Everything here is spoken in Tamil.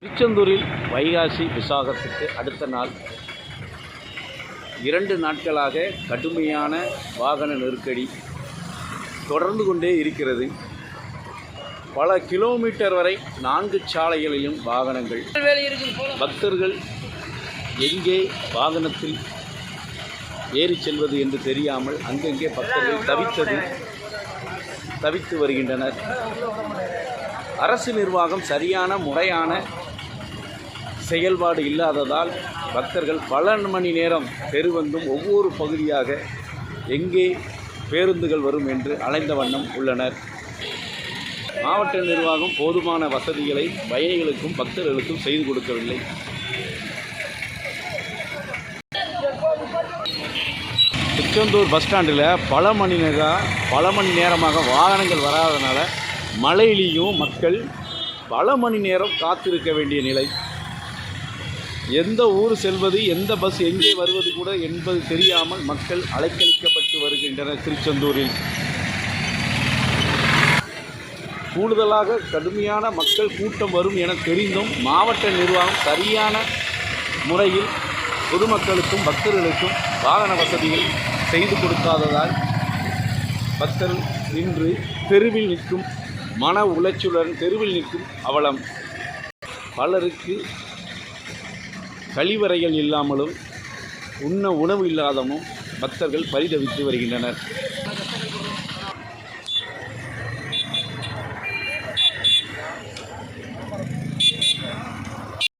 திருச்செந்தூரில் வைகாசி விசாகத்துக்கு அடுத்த நாள் 2 நாட்களாக கடுமையான வாகன நெருக்கடி தொடர்ந்து கொண்டே இருக்கிறது. பல கிலோமீட்டர் வரை 4 சாலைகளிலும் வாகனங்கள். பக்தர்கள் எங்கே வாகனத்தில் ஏறி செல்வது என்று தெரியாமல் அங்கங்கே பக்தர்கள் தவித்து வருகின்றனர். அரசு நிர்வாகம் சரியான முறையான செயல்பாடு இல்லாததால் பக்தர்கள் பல மணி நேரம் தெருவெங்கும் ஒவ்வொரு பகுதியாக எங்கே பேருந்துகள் வரும் என்று அலைந்த வண்ணம் உள்ளனர். மாவட்ட நிர்வாகம் போதுமான வசதிகளை பயணிகளுக்கும் பக்தர்களுக்கும் செய்து கொடுக்கவில்லை. திருச்செந்தூர் பஸ் ஸ்டாண்டில் பல மணி நேரமாக வாகனங்கள் வராதனால மழையிலையும் மக்கள் பல மணி நேரம் காத்திருக்க வேண்டிய நிலை. எந்த ஊர் செல்வது, எந்த பஸ் எங்கே வருவது கூட என்பது தெரியாமல் மக்கள் அலைக்கழிக்கப்பட்டு வருகின்றனர். திருச்செந்தூரில் கூடுதலாக கடுமையான மக்கள் கூட்டம் வரும் என தெரிந்தும் மாவட்ட நிர்வாகம் சரியான முறையில் பொதுமக்களுக்கும் பக்தர்களுக்கும் வாகன வசதிகள் செய்து கொடுக்காததால் பக்தர்கள் இன்று தெருவில் நிற்கும் மன உளைச்சலுடன் தெருவில் நிற்கும் அவலம். பலருக்கு கழிவறைகள் இல்லாமலும் உண்ண உணவு இல்லாதமும் பக்தர்கள் பரிதவித்து வருகின்றனர்.